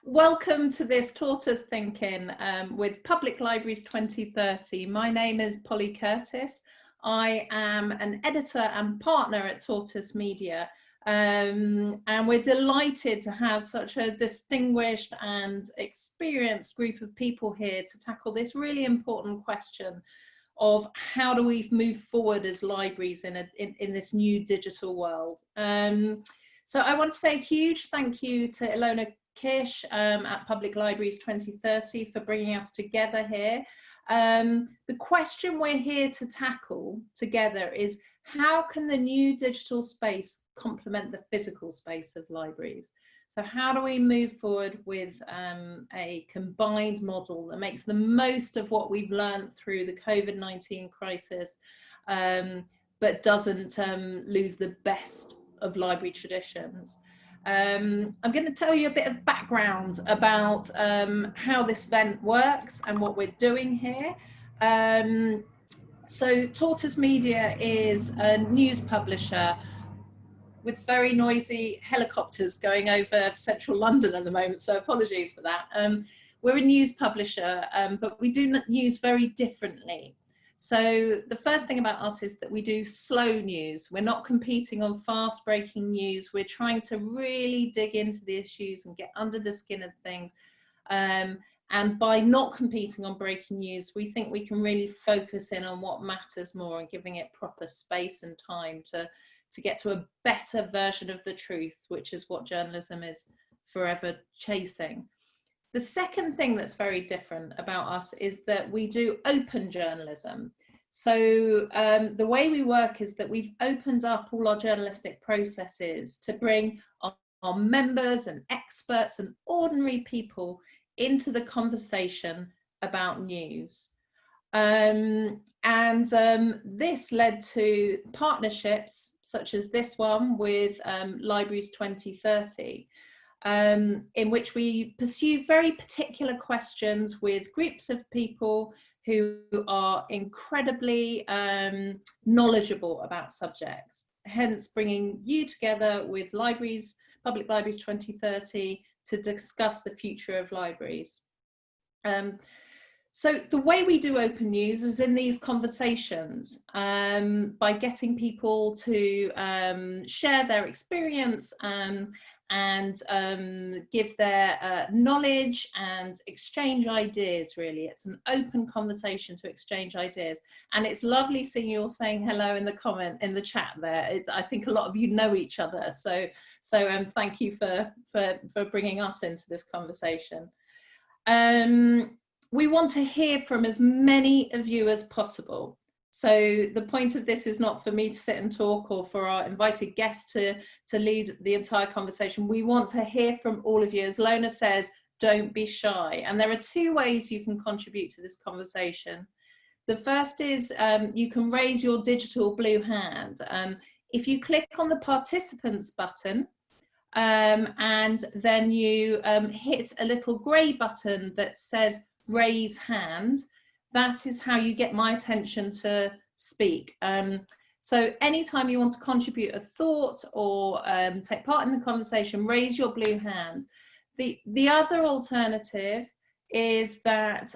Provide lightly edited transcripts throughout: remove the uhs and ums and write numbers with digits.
Welcome to this Tortoise Thinking with Public Libraries 2030. My name is Polly Curtis. I am an editor and partner at Tortoise Media, and we're delighted to have such a distinguished and experienced group of people here to tackle this really important question of how do we move forward as libraries in this new digital world. So I want to say a huge thank you to Ilona Kish at Public Libraries 2030 for bringing us together here. The question we're here to tackle together is, how can the new digital space complement the physical space of libraries? So how do we move forward with a combined model that makes the most of what we've learned through the COVID-19 crisis, but doesn't lose the best of library traditions? I'm going to tell you a bit of background about how this event works and what we're doing here. So Tortoise Media is a news publisher with very noisy helicopters going over central London at the moment, so apologies for that. We're a news publisher, but we do news very differently. So the first thing about us is that we do slow news. We're not competing on fast breaking news. We're trying to really dig into the issues and get under the skin of things. And by not competing on breaking news, we think we can really focus in on what matters more and giving it proper space and time to get to a better version of the truth, which is what journalism is forever chasing. The second thing that's very different about us is that we do open journalism. So the way we work is that we've opened up all our journalistic processes to bring our members and experts and ordinary people into the conversation about news. This led to partnerships such as this one with Libraries 2030. In which we pursue very particular questions with groups of people who are incredibly knowledgeable about subjects, hence bringing you together with libraries, Public Libraries 2030 to discuss the future of libraries. So the way we do open news is in these conversations, by getting people to share their experience and give their knowledge and exchange ideas, really. It's an open conversation to exchange ideas. And it's lovely seeing you all saying hello in the chat there. I think a lot of you know each other. So thank you for bringing us into this conversation. We want to hear from as many of you as possible. So the point of this is not for me to sit and talk or for our invited guests to lead the entire conversation. We want to hear from all of you. As Lona says, don't be shy. And there are two ways you can contribute to this conversation. The first is you can raise your digital blue hand. If you click on the participants button and then you hit a little grey button that says raise hand, that is how you get my attention to speak. So anytime you want to contribute a thought or take part in the conversation, raise your blue hand. The other alternative is that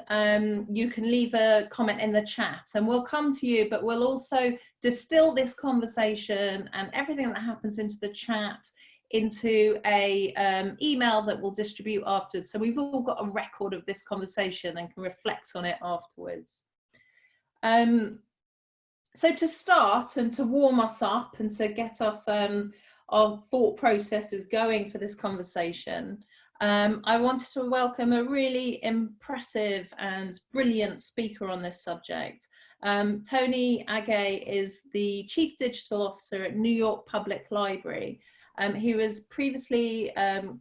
you can leave a comment in the chat and we'll come to you, but we'll also distill this conversation and everything that happens into the chat into a email that we'll distribute afterwards. So we've all got a record of this conversation and can reflect on it afterwards. So to start and to warm us up and to get us our thought processes going for this conversation, I wanted to welcome a really impressive and brilliant speaker on this subject. Tony Agay is the Chief Digital Officer at New York Public Library. He was previously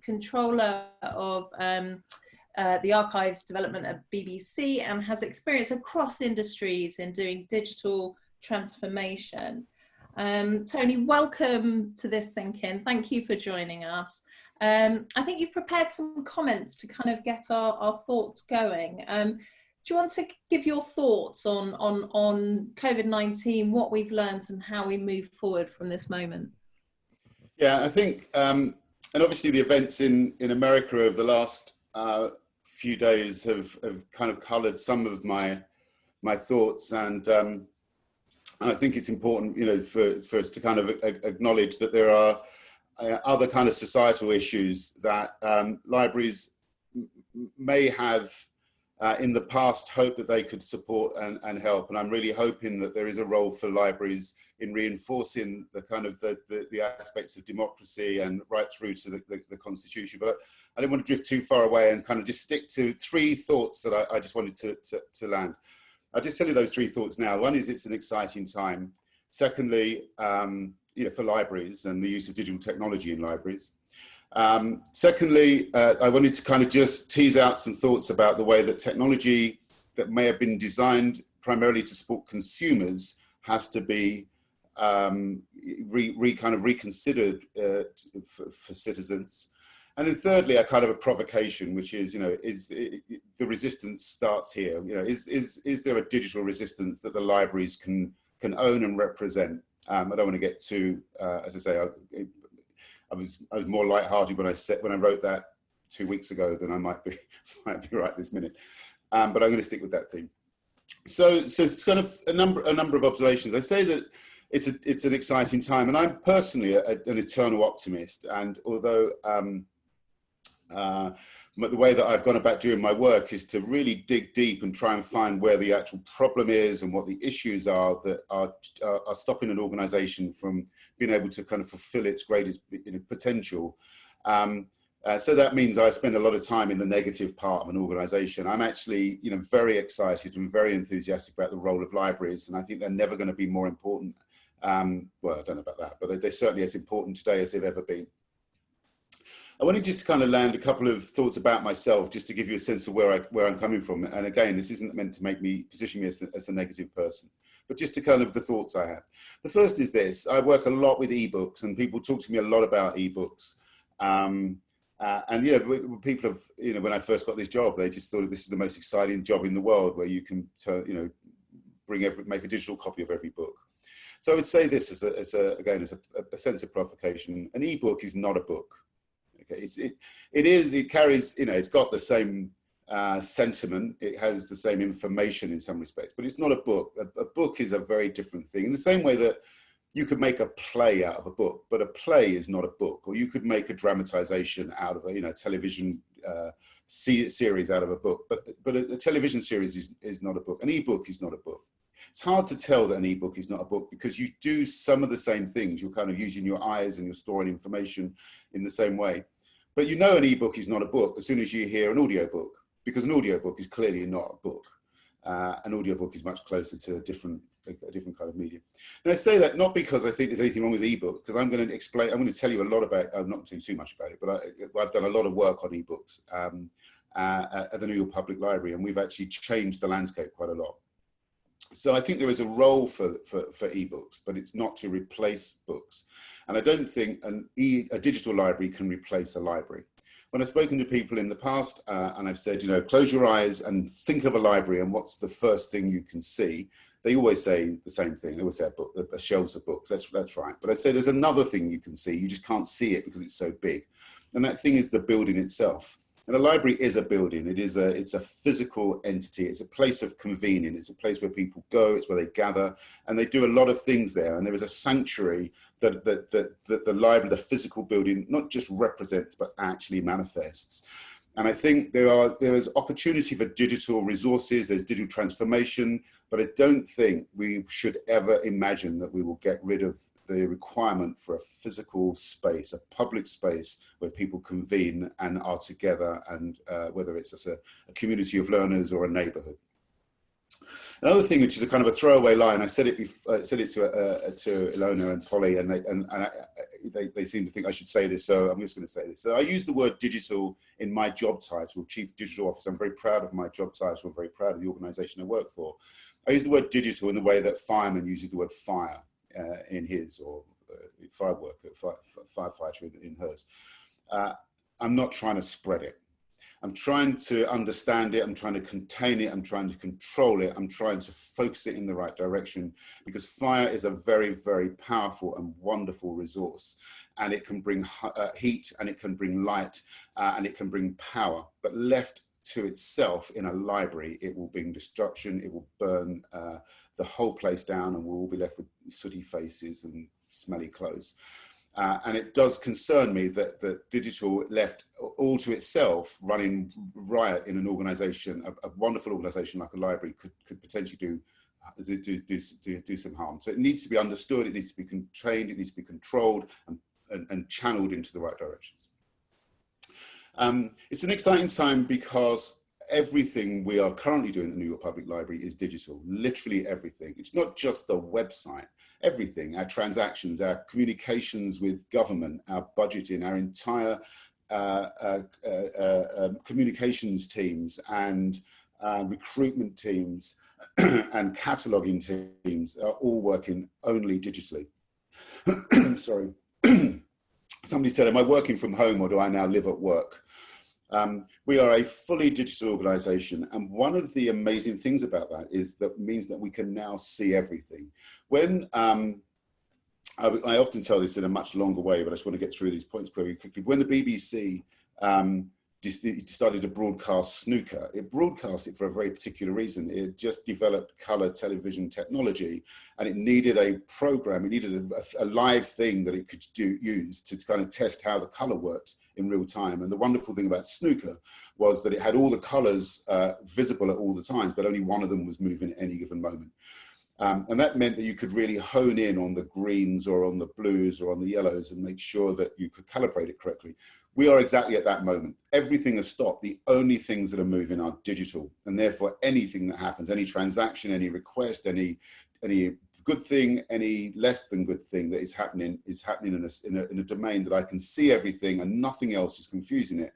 controller of the archive development at BBC and has experience across industries in doing digital transformation. Tony, welcome to this Thinking. Thank you for joining us. I think you've prepared some comments to kind of get our thoughts going. Do you want to give your thoughts on COVID-19, what we've learned and how we move forward from this moment? Yeah, I think And obviously the events in America over the last few days have kind of coloured some of my thoughts, and I think it's important, you know, for us to kind of acknowledge that there are other kind of societal issues that libraries may have in the past hoped that they could support and help. And I'm really hoping that there is a role for libraries in reinforcing the kind of the aspects of democracy and right through to the Constitution. But I didn't want to drift too far away, and kind of just stick to three thoughts that I just wanted to land. I'll just tell you those three thoughts now. One is it's an exciting time. Secondly, you know, for libraries and the use of digital technology in libraries. Secondly, I wanted to kind of just tease out some thoughts about the way that technology that may have been designed primarily to support consumers has to be kind of reconsidered for citizens. And then thirdly, a kind of a provocation, which is, you know, the resistance starts here. You know, is there a digital resistance that the libraries can own and represent? I don't want to get too, as I say, I was more lighthearted when I wrote that 2 weeks ago than I might be right this minute. But I'm going to stick with that theme. So it's kind of a number of observations. I say that it's an exciting time, and I'm personally an eternal optimist. And although the way that I've gone about doing my work is to really dig deep and try and find where the actual problem is and what the issues are that are stopping an organisation from being able to kind of fulfil its greatest, you know, potential. So that means I spend a lot of time in the negative part of an organisation. I'm actually, you know, very excited and very enthusiastic about the role of libraries, and I think they're never going to be more important. Well, I don't know about that, but they're certainly as important today as they've ever been. I wanted just to kind of land a couple of thoughts about myself, just to give you a sense of where I'm coming from. And again, this isn't meant to position me as a negative person, but just to kind of the thoughts I have. The first is this: I work a lot with ebooks, and people talk to me a lot about ebooks. And you know, people have, you know, when I first got this job, they just thought this is the most exciting job in the world, where you can, you know, make a digital copy of every book. So I would say this as a sense of provocation: an ebook is not a book. Okay, it carries, you know, it's got the same sentiment, it has the same information in some respects, but it's not a book. A book is a very different thing. In the same way that you could make a play out of a book, but a play is not a book. Or you could make a dramatization out of a, you know, television series out of a book, but a television series is not a book. An ebook is not a book. It's hard to tell that an ebook is not a book because you do some of the same things. You're kind of using your eyes and you're storing information in the same way. But you know an ebook is not a book as soon as you hear an audiobook, because an audiobook is clearly not a book. An audiobook is much closer to a different kind of medium. And I say that not because I think there's anything wrong with ebook, because I'm going to tell you a lot about, I'm not telling you too much about it, but I've done a lot of work on ebooks at the New York Public Library, and we've actually changed the landscape quite a lot. So I think there is a role for ebooks, but it's not to replace books. And I don't think a digital library can replace a library. When I've spoken to people in the past and I've said, you know, close your eyes and think of a library and what's the first thing you can see, they always say the same thing. They always say a shelves of books. That's right. But I say there's another thing you can see. You just can't see it because it's so big. And that thing is the building itself. And a library is a building. It's a physical entity. It's a place of convening. It's a place where people go. It's where they gather, and they do a lot of things there. And there is a sanctuary that the library, the physical building, not just represents but actually manifests. And I think there is opportunity for digital resources. There's digital transformation, but I don't think we should ever imagine that we will get rid of the requirement for a physical space, a public space where people convene and are together, and whether it's as a community of learners or a neighborhood. Another thing, which is a kind of a throwaway line, I said it to Ilona and Polly, and they seem to think I should say this, so I'm just going to say this. So I use the word digital in my job title, Chief Digital Officer. I'm very proud of my job title. I'm very proud of the organisation I work for. I use the word digital in the way that fireman uses the word fire in his, or firefighter in hers. I'm not trying to spread it. I'm trying to understand it, I'm trying to contain it, I'm trying to control it, I'm trying to focus it in the right direction, because fire is a very, very powerful and wonderful resource, and it can bring heat, and it can bring light, and it can bring power, but left to itself in a library, it will bring destruction, it will burn the whole place down, and we'll all be left with sooty faces and smelly clothes. And it does concern me that digital left all to itself running riot in an organization, a wonderful organization like a library could potentially do some harm. So it needs to be understood, it needs to be contained, it needs to be controlled and channeled into the right directions. It's an exciting time because everything we are currently doing at the New York Public Library is digital, literally everything. It's not just the website, everything, our transactions, our communications with government, our budgeting, our entire communications teams and recruitment teams and cataloging teams are all working only digitally. Sorry. Somebody said, am I working from home or do I now live at work? We are a fully digital organization, and one of the amazing things about that is that means that we can now see everything. When I often tell this in a much longer way, but I just want to get through these points very quickly. When the BBC decided to broadcast snooker, it broadcast it for a very particular reason. It just developed color television technology, and it needed a program, it needed a live thing that it could use to kind of test how the color worked in real time. And the wonderful thing about snooker was that it had all the colors visible at all the times, but only one of them was moving at any given moment. And that meant that you could really hone in on the greens or on the blues or on the yellows and make sure that you could calibrate it correctly. We are exactly at that moment. Everything has stopped. The only things that are moving are digital. And therefore, anything that happens, any transaction, any request, any good thing, any less than good thing that is happening in a domain that I can see everything and nothing else is confusing it.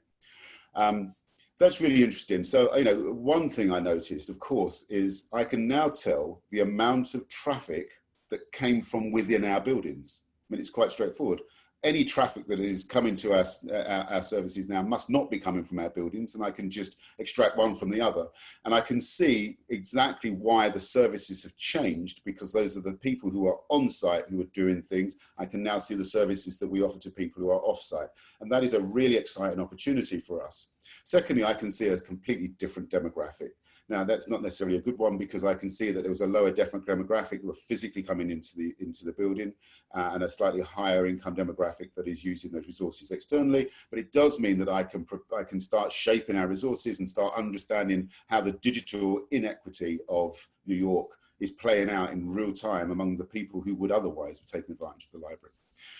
That's really interesting. So, you know, one thing I noticed, of course, is I can now tell the amount of traffic that came from within our buildings. I mean, it's quite straightforward. Any traffic that is coming to our services now must not be coming from our buildings, and I can just extract one from the other. And I can see exactly why the services have changed, because those are the people who are on site who are doing things. I can now see the services that we offer to people who are off site. And that is a really exciting opportunity for us. Secondly, I can see a completely different demographic. Now, that's not necessarily a good one, because I can see that there was a lower demographic who were physically coming into the building and a slightly higher income demographic that is using those resources externally. But it does mean that I can start shaping our resources and start understanding how the digital inequity of New York is playing out in real time among the people who would otherwise have taken advantage of the library.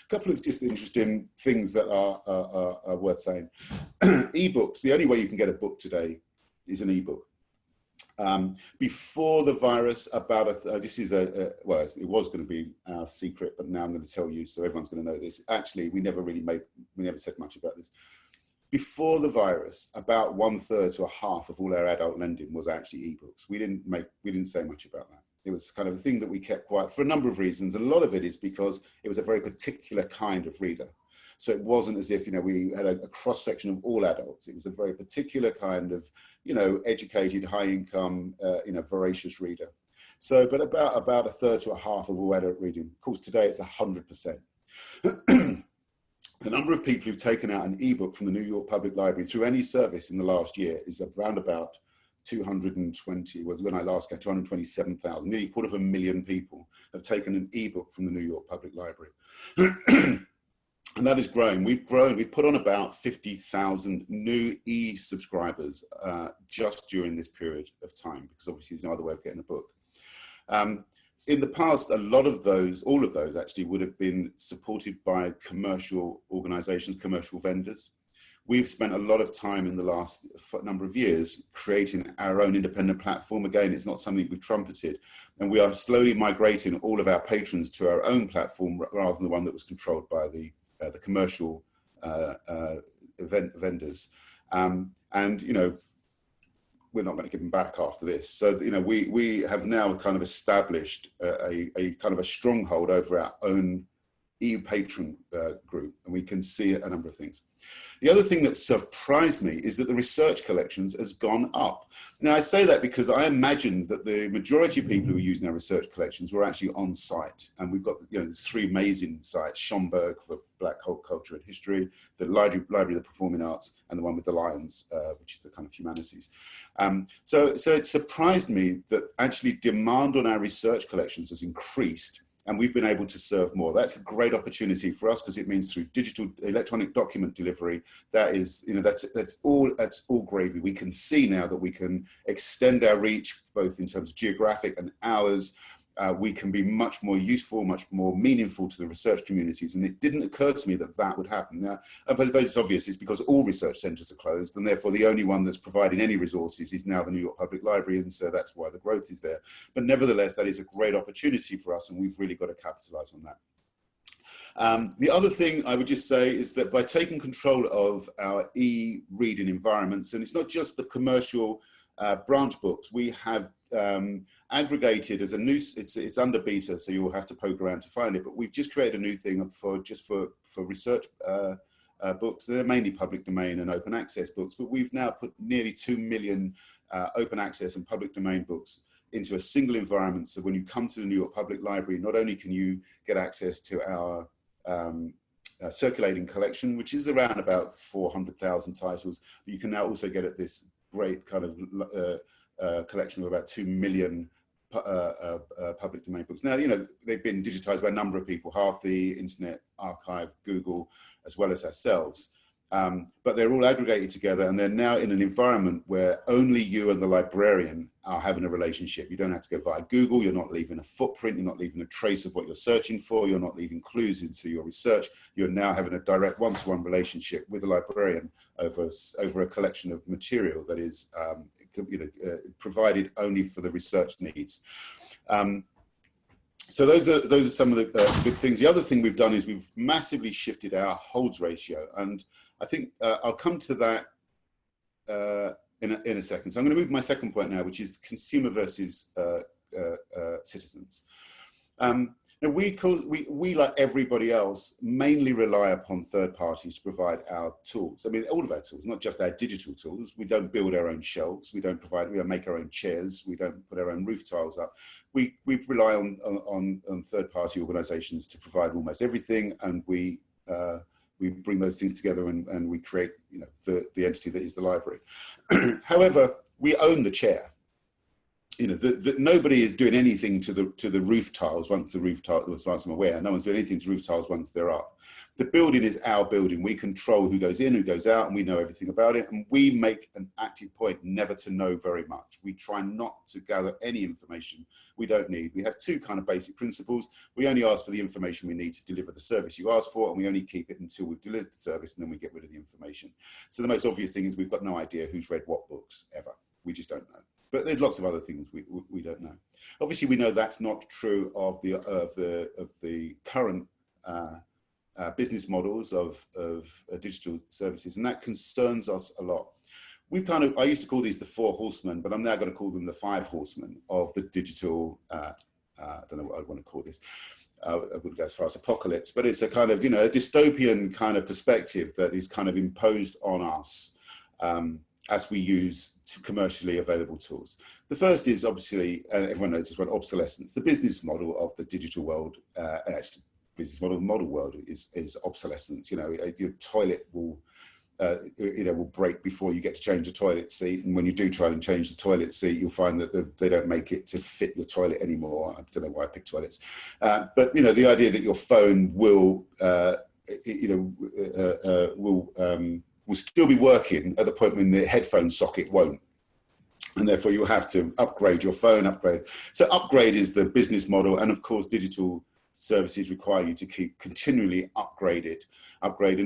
A couple of just interesting things that are worth saying. Ebooks, the only way you can get a book today is an ebook. Before the virus, this is well, it was going to be our secret, but now I'm going to tell you, so everyone's going to know this. Actually, we never said much about this. Before the virus, about 1/3 to a half of all our adult lending was actually ebooks. We didn't say much about that. It was kind of a thing that we kept quiet for a number of reasons. A lot of it is because it was a very particular kind of reader. So it wasn't as if, you know, we had a cross section of all adults. It was a very particular kind of, you know, educated, high income, you know, voracious reader. So, but about 1/3 to a half of all adult reading. Of course, today it's 100%. The number of people who've taken out an ebook from the New York Public Library through any service in the last year is around about 220, well, when I last got 227,000, nearly 250,000 people have taken an ebook from the New York Public Library. And that is growing. We've put on about 50,000 new e-subscribers just during this period of time, because obviously there's no other way of getting a book. In the past, all of those actually would have been supported by commercial organizations, commercial vendors. We've spent a lot of time in the last number of years creating our own independent platform. Again, it's not something we've trumpeted. And we are slowly migrating all of our patrons to our own platform rather than the one that was controlled by the commercial vendors. And, you know, we're not going to give them back after this. So, you know, we have now kind of established a kind of a stronghold over our own e-patron group, and we can see a number of things. The other thing that surprised me is that the research collections has gone up. Now, I say that because I imagined that the majority of people who are using our research collections were actually on site. And we've got, you know, there's 3 amazing sites: Schomburg for Black culture and history, the Library of the Performing Arts, and the one with the lions, which is the kind of humanities. So it surprised me that actually demand on our research collections has increased, and we've been able to serve more. That's a great opportunity for us, because it means through digital electronic document delivery, that is, you know, that's all gravy. We can see now that we can extend our reach, both in terms of geographic and hours. We can be much more useful, much more meaningful to the research communities. And it didn't occur to me that that would happen. Now, but it's obvious, it's because all research centres are closed, and therefore the only one that's providing any resources is now the New York Public Library, and so that's why the growth is there. But nevertheless, that is a great opportunity for us, and we've really got to capitalise on that. The other thing I would just say is that by taking control of our e-reading environments, and it's not just the commercial branch books, we have aggregated as a new, it's under beta, so you'll have to poke around to find it, but we've just created a new thing for research books. They're mainly public domain and open access books, but we've now put nearly 2 million open access and public domain books into a single environment. So when you come to the New York Public Library, not only can you get access to our circulating collection, which is around about 400,000 titles, but you can now also get at this great kind of collection of about 2 million public domain books. Now, you know, they've been digitized by a number of people, Harthy, Internet Archive, Google, as well as ourselves. But they're all aggregated together, and they're now in an environment where only you and the librarian are having a relationship. You don't have to go via Google. You're not leaving a footprint. You're not leaving a trace of what you're searching for. You're not leaving clues into your research. You're now having a direct one-to-one relationship with the librarian over a collection of material that is provided only for the research needs. So those are some of the good things. The other thing we've done is we've massively shifted our holds ratio, and I think I'll come to that in a second. So I'm going to move to my second point now, which is consumer versus citizens. Now we, like everybody else, mainly rely upon third parties to provide our tools. I mean, all of our tools, not just our digital tools. We don't build our own shelves. We don't make our own chairs. We don't put our own roof tiles up. We rely on third party organizations to provide almost everything, and we bring those things together and we create, you know, the entity that is the library. However, we own the chair. You know, nobody is doing anything to the roof tiles once the roof tiles, as far as I'm aware, no one's doing anything to roof tiles once they're up. The building is our building. We control who goes in, who goes out, and we know everything about it. And we make an active point never to know very much. We try not to gather any information we don't need. We have 2 kind of basic principles. We only ask for the information we need to deliver the service you ask for, and we only keep it until we've delivered the service, and then we get rid of the information. So the most obvious thing is we've got no idea who's read what books ever. We just don't know. But there's lots of other things we don't know. Obviously, we know that's not true of the current business models of digital services, and that concerns us a lot. I used to call these the 4 horsemen, but I'm now going to call them the 5 horsemen of the digital. I don't know what I want to call this. I wouldn't go as far as apocalypse, but it's a kind of, you know, a dystopian kind of perspective that is kind of imposed on us. As we use commercially available tools. The first is obviously, and everyone knows this one, obsolescence. The business model of the digital world, actually, business model of the model world is obsolescence. You know, your toilet will break before you get to change the toilet seat, and when you do try and change the toilet seat, you'll find that they don't make it to fit your toilet anymore. I don't know why I picked toilets, but you know, the idea that your phone will still be working at the point when the headphone socket won't. And therefore you'll have to upgrade your phone, So upgrade is the business model. And of course, digital services require you to keep continually upgrading.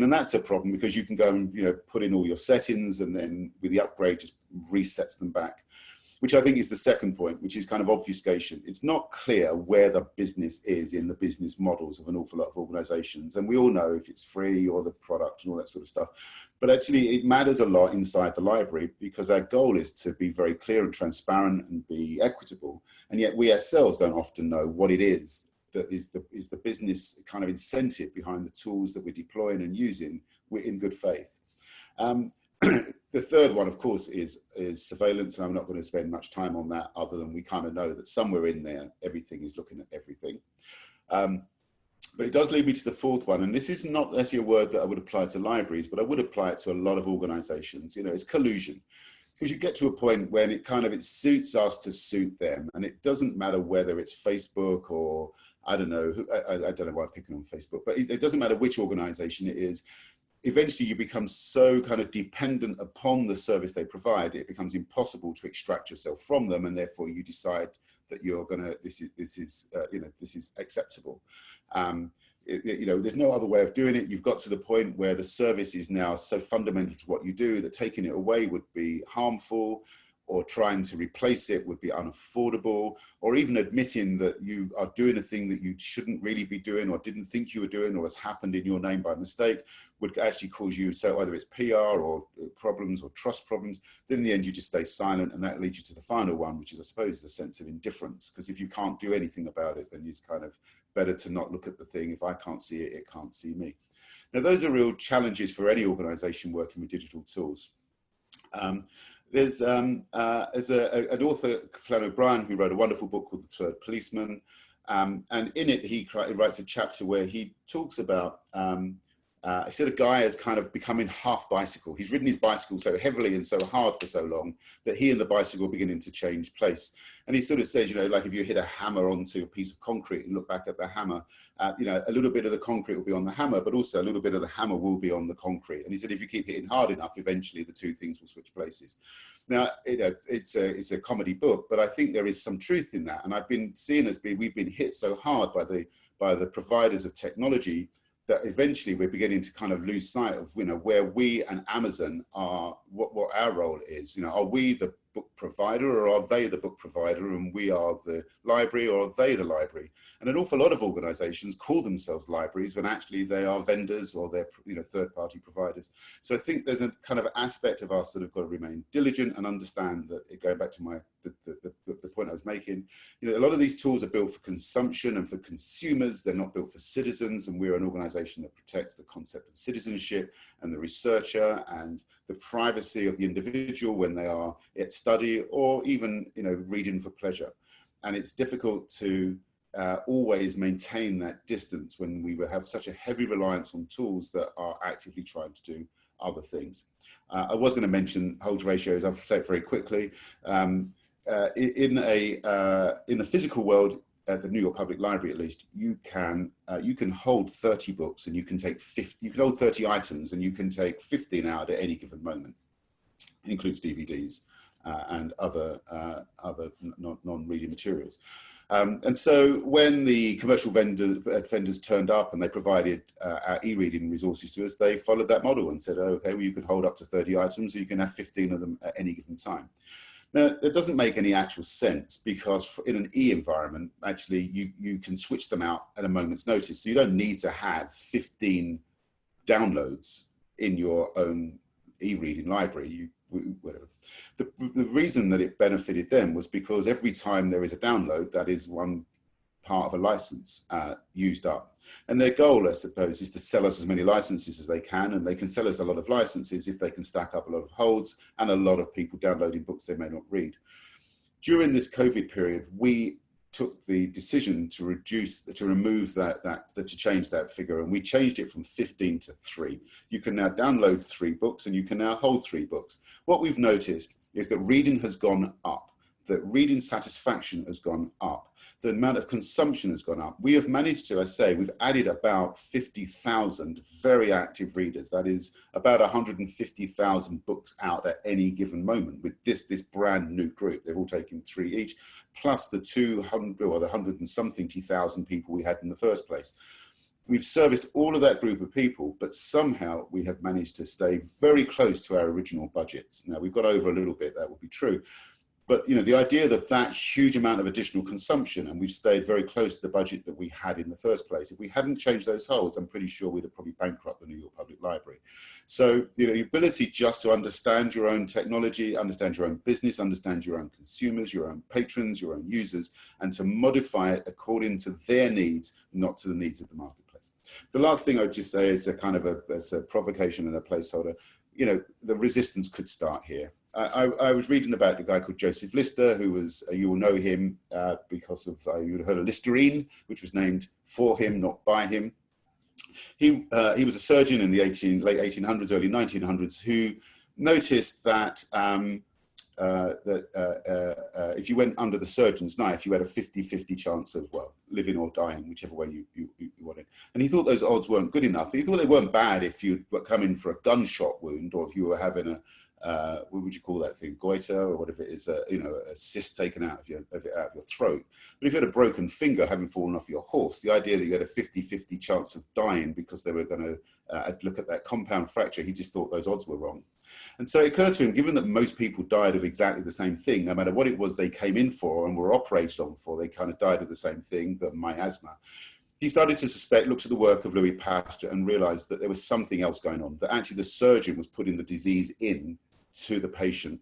And that's a problem, because you can go and, you know, put in all your settings, and then with the upgrade just resets them back, which I think is the second point, which is kind of obfuscation. It's not clear where the business is in the business models of an awful lot of organizations. And we all know if it's free or the product and all that sort of stuff. But actually it matters a lot inside the library, because our goal is to be very clear and transparent and be equitable. And yet we ourselves don't often know what it is the business kind of incentive behind the tools that we're deploying and using, we're in good faith. The third one, of course, is surveillance, and I'm not going to spend much time on that other than we kind of know that somewhere in there, everything is looking at everything. But it does lead me to the fourth one, and this is not actually a word that I would apply to libraries, but I would apply it to a lot of organizations. You know, it's collusion. Because you get to a point when it suits us to suit them, and it doesn't matter whether it's Facebook or I don't know why I'm picking on Facebook, but it doesn't matter which organization it is. Eventually you become so kind of dependent upon the service they provide, it becomes impossible to extract yourself from them, and therefore you decide that you're gonna, this is acceptable. There's no other way of doing it. You've got to the point where the service is now so fundamental to what you do that taking it away would be harmful, or trying to replace it would be unaffordable, or even admitting that you are doing a thing that you shouldn't really be doing or didn't think you were doing or has happened in your name by mistake would actually cause you, so whether it's PR or problems or trust problems, then in the end you just stay silent, and that leads you to the final one, which is, I suppose, a sense of indifference, because if you can't do anything about it, then it's kind of better to not look at the thing. If I can't see it, it can't see me. Now, those are real challenges for any organization working with digital tools. There's an author, Flann O'Brien, who wrote a wonderful book called The Third Policeman. And in it, he writes a chapter where he talks about, he said a guy is kind of becoming half bicycle. He's ridden his bicycle so heavily and so hard for so long that he and the bicycle are beginning to change place. And he sort of says, like if you hit a hammer onto a piece of concrete and look back at the hammer, a little bit of the concrete will be on the hammer, but also a little bit of the hammer will be on the concrete. And he said, if you keep hitting hard enough, eventually the two things will switch places. Now, it's a comedy book, but I think there is some truth in that. And I've been seeing we've been hit so hard by the providers of technology that eventually we're beginning to kind of lose sight of, where we and Amazon are, what our role is. Are we the book provider, or are they the book provider and we are the library, or are they the library? And an awful lot of organizations call themselves libraries when actually they are vendors, or they're third-party providers. So I think there's a kind of aspect of us that have got to remain diligent and understand that, going back to the point I was making, a lot of these tools are built for consumption and for consumers. They're not built for citizens, and we're an organization that protects the concept of citizenship and the researcher and the privacy of the individual when they are at study or even reading for pleasure. And it's difficult to always maintain that distance when we have such a heavy reliance on tools that are actively trying to do other things. I was going to mention hold ratios. I'll say it very quickly. In the physical world, at the New York Public Library, at least, you can hold 30 books, and you can take 50. You can hold 30 items, and you can take 15 out at any given moment. It includes DVDs and other non-reading materials. And so when the commercial vendors turned up and they provided our e-reading resources to us, they followed that model and said, oh, okay, well, you can hold up to 30 items, so you can have 15 of them at any given time. Now, it doesn't make any actual sense, because in an e-environment, actually, you can switch them out at a moment's notice. So you don't need to have 15 downloads in your own e-reading library. Whatever. The reason that it benefited them was because every time there is a download, that is one part of a license used up. And their goal, I suppose, is to sell us as many licenses as they can, and they can sell us a lot of licenses if they can stack up a lot of holds and a lot of people downloading books they may not read. During this COVID period, we took the decision to change that figure, and we changed it from 15 to 3. You can now download 3 books, and you can now hold 3 books. What we've noticed is that reading has gone up, that reading satisfaction has gone up, the amount of consumption has gone up. We have managed to, we've added about 50,000 very active readers. That is about 150,000 books out at any given moment with this brand new group. They're all taking 3 each, plus the 200 or the 100 and something thousand people we had in the first place. We've serviced all of that group of people, but somehow we have managed to stay very close to our original budgets. Now, we've got over a little bit, that will be true. But the idea that that huge amount of additional consumption, and we've stayed very close to the budget that we had in the first place, if we hadn't changed those holds, I'm pretty sure we'd have probably bankrupted the New York Public Library. So the ability just to understand your own technology, understand your own business, understand your own consumers, your own patrons, your own users, and to modify it according to their needs, not to the needs of the marketplace. The last thing I'd just say is a kind of a provocation and a placeholder. The resistance could start here. I was reading about a guy called Joseph Lister, who was, you will know him because of, you would have heard of Listerine, which was named for him, not by him. He was a surgeon in the late 1800s, early 1900s, who noticed that if you went under the surgeon's knife, you had a 50-50 chance of, well, living or dying, whichever way you wanted. And he thought those odds weren't good enough. He thought they weren't bad if you were coming for a gunshot wound, or if you were having a what would you call that thing, goiter, or whatever it is, a cyst taken out of your throat. But if you had a broken finger having fallen off your horse, the idea that you had a 50-50 chance of dying because they were going to look at that compound fracture, he just thought those odds were wrong. And so it occurred to him, given that most people died of exactly the same thing, no matter what it was they came in for and were operated on for, they kind of miasma, of the same thing, the miasma. He started to suspect, looked at the work of Louis Pasteur and realized that there was something else going on, that actually the surgeon was putting the disease in to the patient.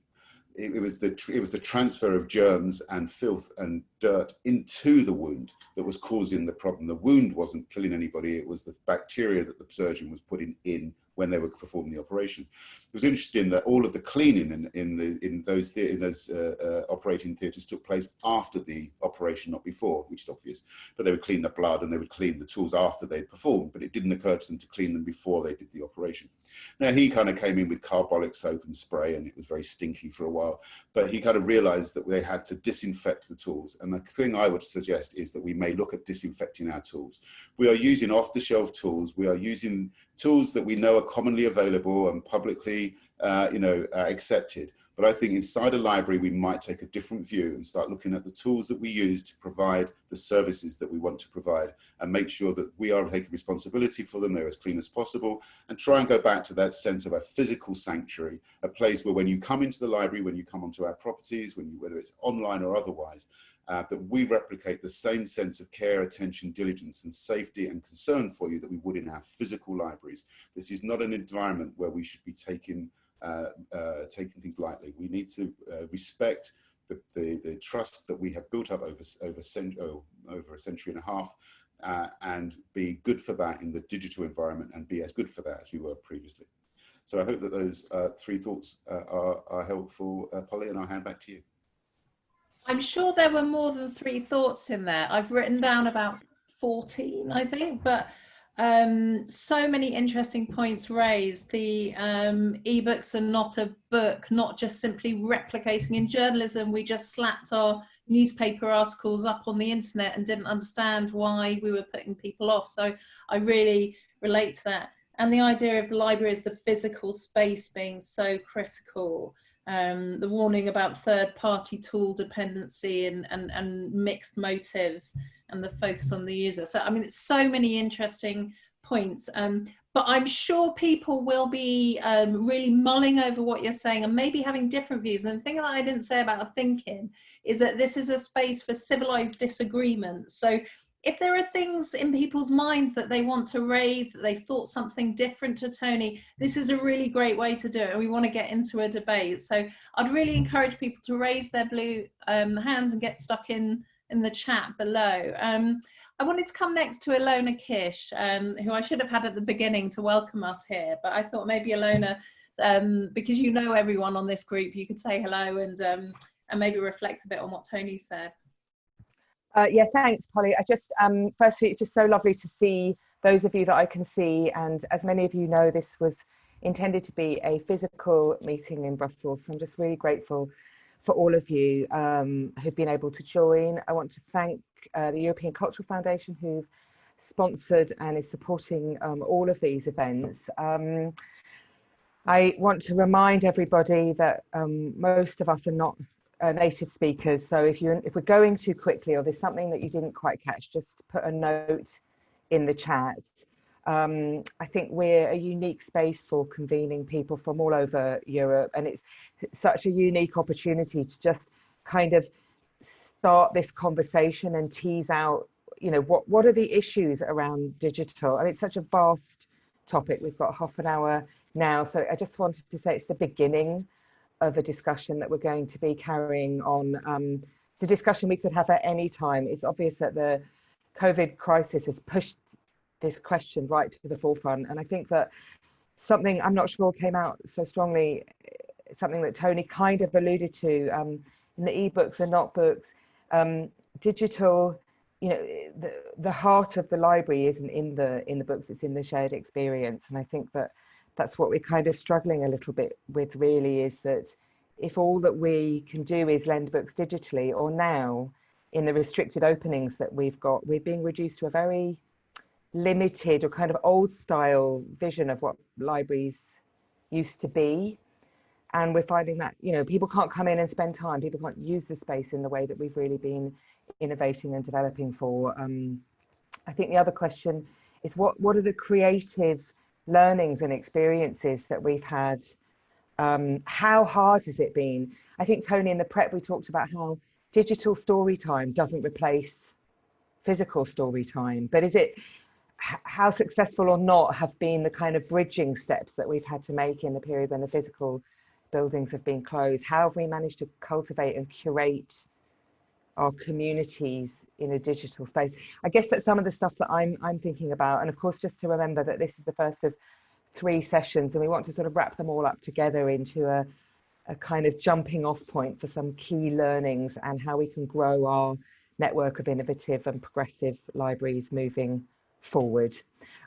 It was the transfer of germs and filth and dirt into the wound that was causing the problem. The wound wasn't killing anybody. It was the bacteria that the surgeon was putting in when they were performing the operation. It was interesting that all of the cleaning in those operating theatres took place after the operation, not before, which is obvious. But they would clean the blood and they would clean the tools after they'd performed, but it didn't occur to them to clean them before they did the operation. Now, he kind of came in with carbolic soap and spray, and it was very stinky for a while, but he kind of realized that they had to disinfect the tools. And the thing I would suggest is that we may look at disinfecting our tools. We are using off-the-shelf tools. We are using tools that we know are commonly available and publicly accepted. But I think inside a library, we might take a different view and start looking at the tools that we use to provide the services that we want to provide, and make sure that we are taking responsibility for them, they're as clean as possible, and try and go back to that sense of a physical sanctuary, a place where when you come into the library, when you come onto our properties, whether it's online or otherwise, that we replicate the same sense of care, attention, diligence, and safety and concern for you that we would in our physical libraries. This is not an environment where we should be taking things lightly. We need to respect the trust that we have built up over a century and a half, and be good for that in the digital environment, and be as good for that as we were previously. So I hope that those three thoughts are helpful, Polly, and I'll hand back to you. I'm sure there were more than three thoughts in there. I've written down about 14, I think, but so many interesting points raised. The ebooks are not a book, not just simply replicating. In journalism, we just slapped our newspaper articles up on the internet and didn't understand why we were putting people off. So I really relate to that. And the idea of the library as the physical space being so critical. The warning about third-party tool dependency and mixed motives, and the focus on the user. So, I mean, it's so many interesting points, but I'm sure people will be really mulling over what you're saying and maybe having different views. And the thing that I didn't say about thinking is that this is a space for civilized disagreement. So if there are things in people's minds that they want to raise, that they thought something different to Tony, this is a really great way to do it. We want to get into a debate. So I'd really encourage people to raise their blue hands and get stuck in the chat below. I wanted to come next to Ilona Kish, who I should have had at the beginning to welcome us here, but I thought maybe Ilona, because you know everyone on this group, you could say hello and maybe reflect a bit on what Tony said. Yeah, thanks, Polly. I just, firstly, it's just so lovely to see those of you that I can see. And as many of you know, this was intended to be a physical meeting in Brussels. So I'm just really grateful for all of you who've been able to join. I want to thank the European Cultural Foundation, who've sponsored and is supporting all of these events. I want to remind everybody that most of us are not native speakers, so if we're going too quickly or there's something that you didn't quite catch, just put a note in the chat. I think we're a unique space for convening people from all over Europe, and it's such a unique opportunity to just kind of start this conversation and tease out, you know, what are the issues around digital? I mean, it's such a vast topic. We've got half an hour now, so I just wanted to say it's the beginning of a discussion that we're going to be carrying on. It's a discussion we could have at any time. It's obvious that the COVID crisis has pushed this question right to the forefront, and I think that something I'm not sure came out so strongly, something that Tony kind of alluded to in the ebooks and not books, digital. You know, the heart of the library isn't in the books, it's in the shared experience. And I think that that's what we're kind of struggling a little bit with, really, is that if all that we can do is lend books digitally, or now in the restricted openings that we've got, we're being reduced to a very limited or kind of old style vision of what libraries used to be. And we're finding that, you know, people can't come in and spend time, people can't use the space in the way that we've really been innovating and developing for. I think the other question is what are the creative learnings and experiences that we've had? How hard has it been? I think, Tony, in the prep we talked about how digital story time doesn't replace physical story time, but is it, how successful or not have been the kind of bridging steps that we've had to make in the period when the physical buildings have been closed? How have we managed to cultivate and curate our communities in a digital space? I guess that's some of the stuff that I'm thinking about. And of course, just to remember that this is the first of 3 sessions, and we want to sort of wrap them all up together into a kind of jumping off point for some key learnings and how we can grow our network of innovative and progressive libraries moving forward.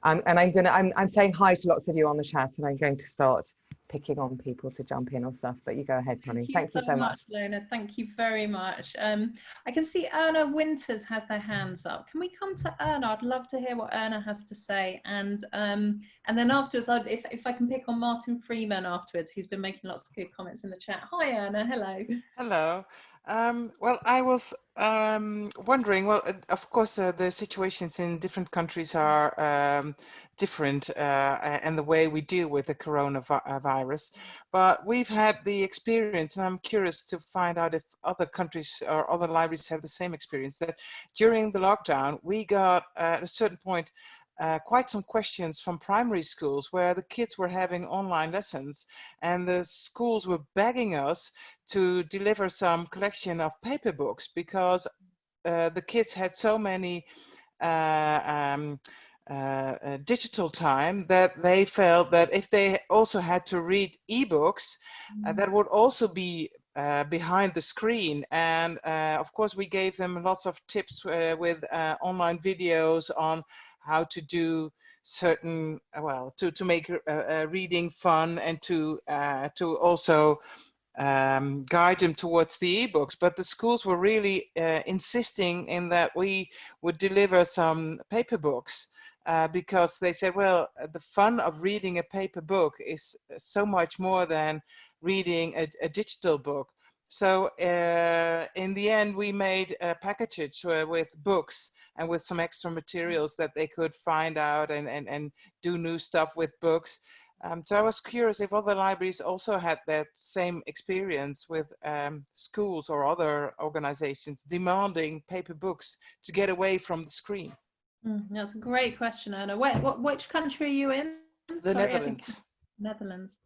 And I'm saying hi to lots of you on the chat, and I'm going to start picking on people to jump in or stuff, but you go ahead, Connie. Thank you so much. Lona. Thank you very much. I can see Erna Winters has their hands up. Can we come to Erna? I'd love to hear what Erna has to say, and then afterwards, if I can pick on Martin Freeman afterwards, who's been making lots of good comments in the chat. Hi, Erna. Hello. Hello. Well, I was wondering, well, of course, the situations in different countries are different, and the way we deal with the coronavirus. But we've had the experience, and I'm curious to find out if other countries or other libraries have the same experience, that during the lockdown, we got at a certain point quite some questions from primary schools where the kids were having online lessons, and the schools were begging us to deliver some collection of paper books because the kids had so many digital time that they felt that if they also had to read ebooks, that would also be behind the screen. And of course we gave them lots of tips with online videos on how to do certain, well, to make reading fun, and to also guide them towards the ebooks. But the schools were really insisting in that we would deliver some paper books because they said, well, the fun of reading a paper book is so much more than reading a digital book. So in the end, we made packages with books and with some extra materials that they could find out and do new stuff with books. So I was curious if other libraries also had that same experience with schools or other organizations demanding paper books to get away from the screen. That's a great question, Anna. Which country are you in? The Netherlands. Netherlands.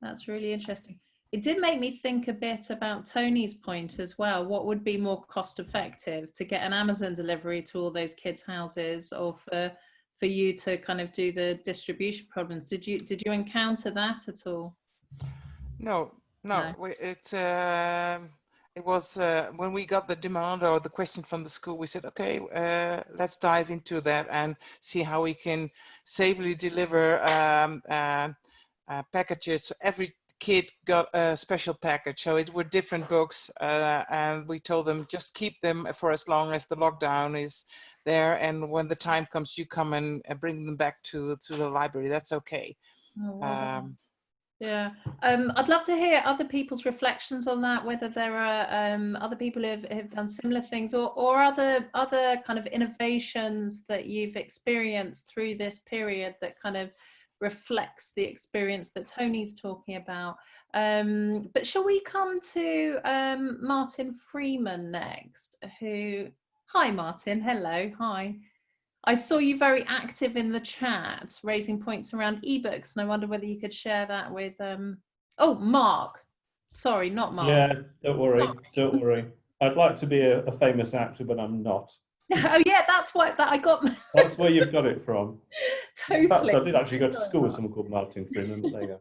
That's really interesting. It did make me think a bit about Tony's point as well. What would be more cost effective, to get an Amazon delivery to all those kids' houses, or for you to kind of do the distribution problems? Did you encounter that at all? No. It was when we got the demand or the question from the school, we said, okay, let's dive into that and see how we can safely deliver packages. Every kid got a special package, so it were different books, and we told them just keep them for as long as the lockdown is there, and when the time comes, you come and bring them back to the library. That's okay. Oh, well yeah, I'd love to hear other people's reflections on that, whether there are other people who have done similar things, or other kind of innovations that you've experienced through this period that kind of reflects the experience that Tony's talking about. But shall we come to Martin Freeman next, who, hi Martin, hello, hi. I saw you very active in the chat, raising points around ebooks, and I wonder whether you could share that with, oh, Mark. Sorry, not Mark. Yeah, don't worry, don't worry. I'd like to be a famous actor, but I'm not. Oh yeah, that's what I got. That's where you've got it from. Totally. In fact, I did actually go to school with someone called Martin Freeman, but there you go.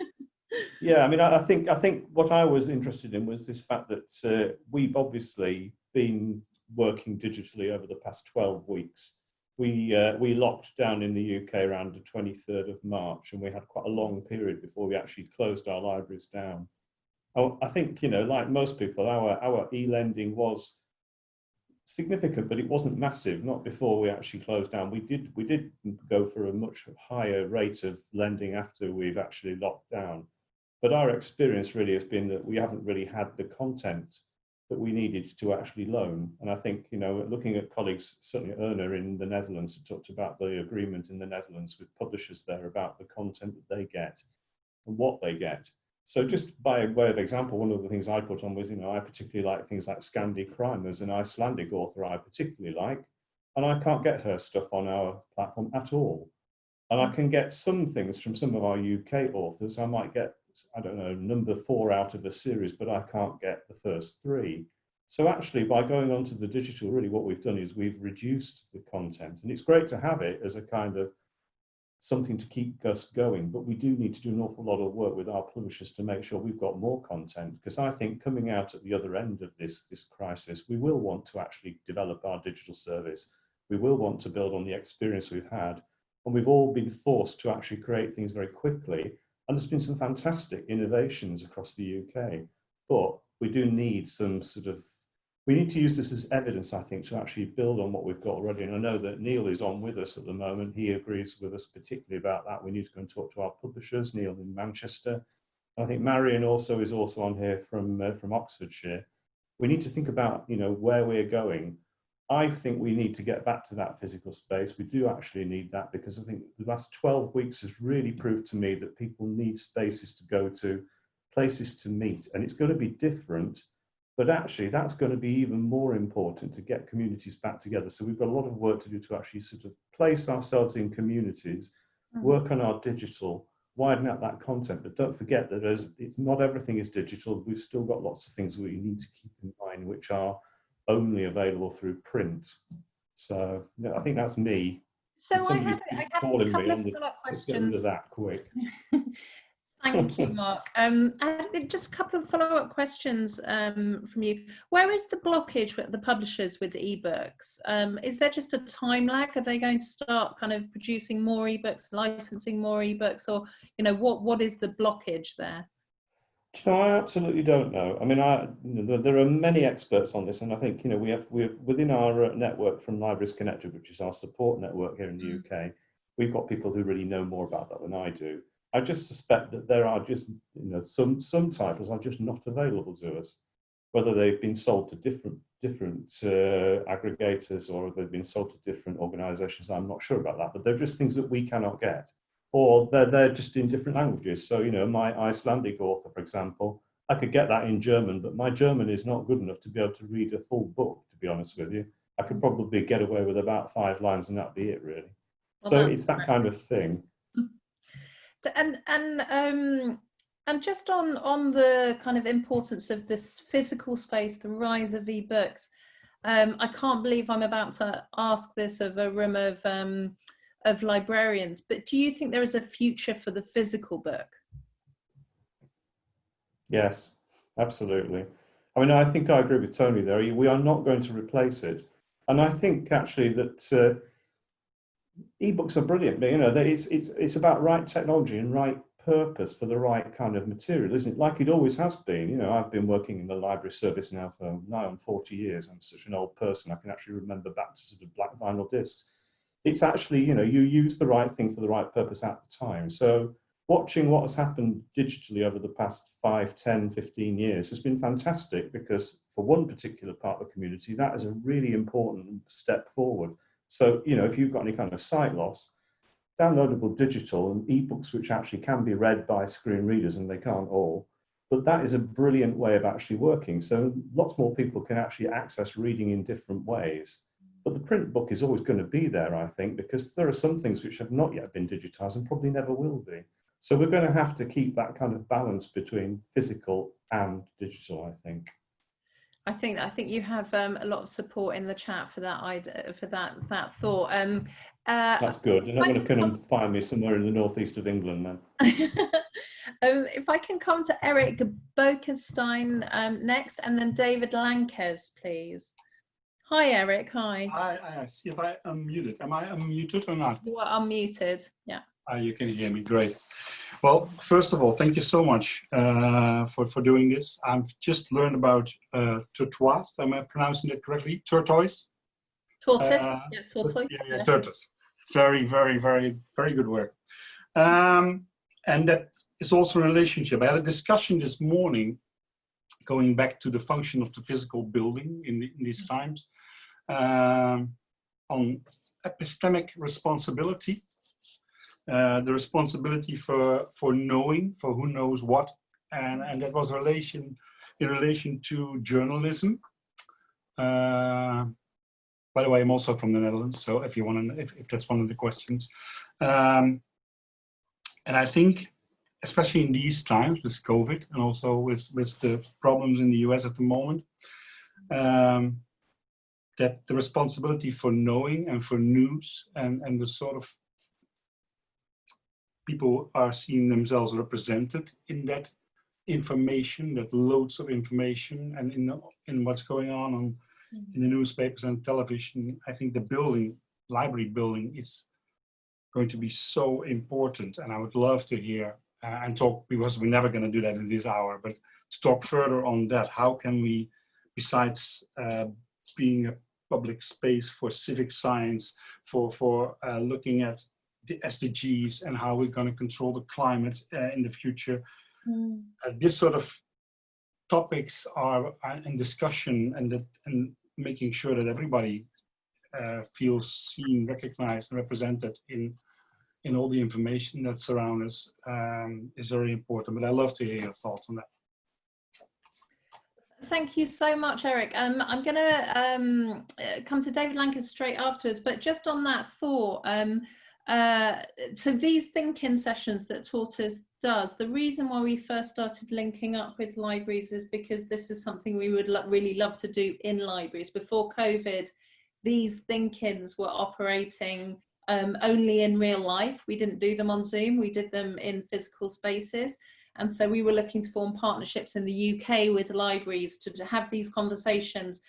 Yeah, I mean, I think what I was interested in was this fact that we've obviously been working digitally over the past 12 weeks. We locked down in the UK around the 23rd of March, and we had quite a long period before we actually closed our libraries down. I think, you know, like most people, our e-lending was significant, but it wasn't massive, not before we actually closed down. We did go for a much higher rate of lending after we've actually locked down. But our experience really has been that we haven't really had the content that we needed to actually loan. And I think, you know, looking at colleagues, certainly Erna in the Netherlands, who talked about the agreement in the Netherlands with publishers there about the content that they get and what they get. So just by way of example, one of the things I put on was, you know, I particularly like things like Scandi Crime. There's an Icelandic author I particularly like, and I can't get her stuff on our platform at all. And I can get some things from some of our UK authors. I might get, I don't know, number 4 out of a series, but I can't get the first 3. So actually, by going onto the digital, really what we've done is we've reduced the content. And it's great to have it as a kind of something to keep us going, but we do need to do an awful lot of work with our publishers to make sure we've got more content, because I think coming out at the other end of this crisis, we will want to actually develop our digital service. We will want to build on the experience we've had, and we've all been forced to actually create things very quickly. And there's been some fantastic innovations across the UK, but we do need some sort of, we need to use this as evidence, I think, to actually build on what we've got already. And I know that Neil is on with us at the moment. He agrees with us particularly about that. We need to go and talk to our publishers, Neil in Manchester. I think Marion also is also on here from Oxfordshire. We need to think about, you know, where we're going. I think we need to get back to that physical space. We do actually need that, because I think the last 12 weeks has really proved to me that people need spaces to go to, places to meet, and it's going to be different. But actually, that's going to be even more important to get communities back together. So we've got a lot of work to do to actually sort of place ourselves in communities, work on our digital, widen out that content. But don't forget that it's not everything is digital. We've still got lots of things we need to keep in mind, which are only available through print. So you know, I think that's me. So I had a couple of follow-up questions. That quick. Thank you, Mark. Just a couple of follow-up questions from you. Where is the blockage with the publishers with ebooks? Is there just a time lag? Are they going to start kind of producing more ebooks, licensing more ebooks, or you know, what is the blockage there? No, I absolutely don't know. I mean, you know, there are many experts on this, and I think, you know, we're within our network from Libraries Connected, which is our support network here in the UK. We've got people who really know more about that than I do. I just suspect that there are just, you know, some titles are just not available to us, whether they've been sold to different aggregators or they've been sold to different organisations. I'm not sure about that, but they're just things that we cannot get, or they're just in different languages. So, you know, my Icelandic author, for example, I could get that in German, but my German is not good enough to be able to read a full book, to be honest with you. I could probably get away with about 5 lines and that'd be it, really. Well, so it's that kind of thing. And just on the kind of importance of this physical space, the rise of ebooks, I can't believe I'm about to ask this of a room of librarians, but do you think there is a future for the physical book? Yes, absolutely. I mean, I think I agree with Tony there. We are not going to replace it, and I think actually that ebooks are brilliant. You know, it's about right technology and right purpose for the right kind of material, isn't it? Like it always has been. You know, I've been working in the library service now for 40 years. I'm such an old person. I can actually remember back to sort of black vinyl discs. It's actually, you know, you use the right thing for the right purpose at the time. So watching what has happened digitally over the past 5, 10, 15 years has been fantastic, because for one particular part of the community, that is a really important step forward. So, you know, if you've got any kind of sight loss, downloadable digital and ebooks which actually can be read by screen readers, and they can't all. But that is a brilliant way of actually working. So lots more people can actually access reading in different ways. But the print book is always going to be there, I think, because there are some things which have not yet been digitized and probably never will be. So we're going to have to keep that kind of balance between physical and digital, I think. I think you have a lot of support in the chat for that idea, for that thought. That's good. You're not going to come and find me somewhere in the northeast of England then. If I can come to Eric Bokenstein next, and then David Lankes, please. Hi, Eric. Hi. I see if I unmuted. Am I unmuted or not? You are unmuted. Yeah. You can hear me. Great. Well, first of all, thank you so much for doing this. I've just learned about Tortoise. Am I pronouncing it correctly? Tortoise? Tortoise. Yeah, tortoise. Yeah, tortoise. Very, very, very, very good work. And that is also a relationship. I had a discussion this morning going back to the function of the physical building in these times on epistemic responsibility. The responsibility for knowing, for who knows what, and that was in relation to journalism. By the way, I'm also from the Netherlands, so if you want to, if that's one of the questions, and I think, especially in these times with COVID and also with the problems in the US at the moment, that the responsibility for knowing and for news and the sort of people are seeing themselves represented in that information, that loads of information, and in what's going on in the newspapers and television. I think the library building is going to be so important, and I would love to hear and talk, because we're never going to do that in this hour, but to talk further on that. How can we, besides being a public space for civic science, for looking at the SDGs and how we're going to control the climate in the future. This sort of topics are in discussion, and making sure that everybody feels seen, recognized, and represented in all the information that surrounds us is very important. But I'd love to hear your thoughts on that. Thank you so much, Eric. I'm going to come to David Lankes straight afterwards, but just on that thought, so these ThinkIns sessions that Tortoise does, the reason why we first started linking up with libraries is because this is something we would really love to do in libraries. Before COVID, these ThinkIns were operating only in real life. We didn't do them on Zoom, we did them in physical spaces. And so we were looking to form partnerships in the UK with libraries to have these conversations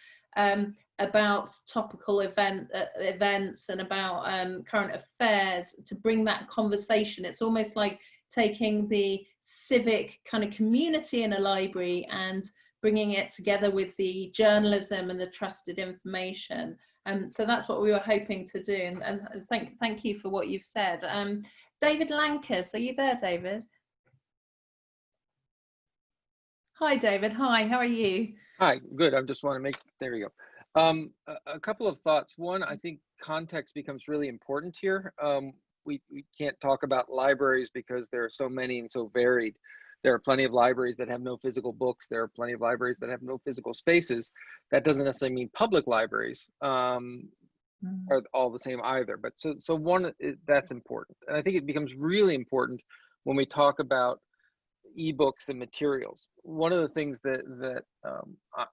about topical events and about current affairs, to bring that conversation. It's almost like taking the civic kind of community in a library and bringing it together with the journalism and the trusted information. So that's what we were hoping to do. And thank you for what you've said. David Lankes, are you there, David? Hi, David. Hi, how are you? Hi, good. I just want to make, there you go. A couple of thoughts. One, I think context becomes really important here. We can't talk about libraries because there are so many and so varied. There are plenty of libraries that have no physical books. There are plenty of libraries that have no physical spaces. That doesn't necessarily mean public libraries are all the same either. But so one, that's important. And I think it becomes really important when we talk about ebooks and materials. One of the things that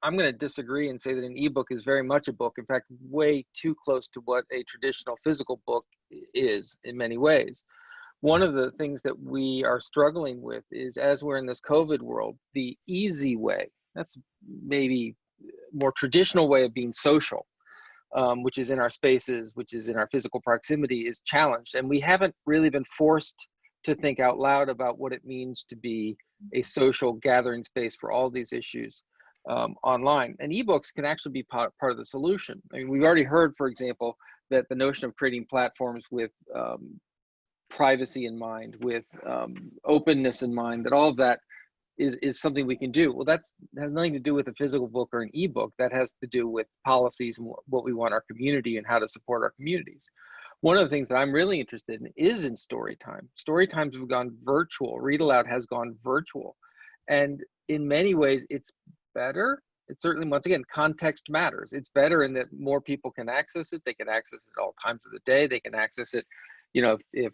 I'm going to disagree and say that an ebook is very much a book. In fact, way too close to what a traditional physical book is in many ways. One of the things that we are struggling with is, as we're in this COVID world, the easy way, that's maybe more traditional way of being social, which is in our spaces, which is in our physical proximity, is challenged. And we haven't really been forced to think out loud about what it means to be a social gathering space for all these issues online. And ebooks can actually be part of the solution. I mean, we've already heard, for example, that the notion of creating platforms with privacy in mind, with openness in mind, that all of that is something we can do. Well, that has nothing to do with a physical book or an ebook. That has to do with policies and what we want our community and how to support our communities. One of the things that I'm really interested in is in story time. Story times have gone virtual. Read Aloud has gone virtual. And in many ways, it's better. It's certainly, once again, context matters. It's better in that more people can access it. They can access it at all times of the day. They can access it, you know, if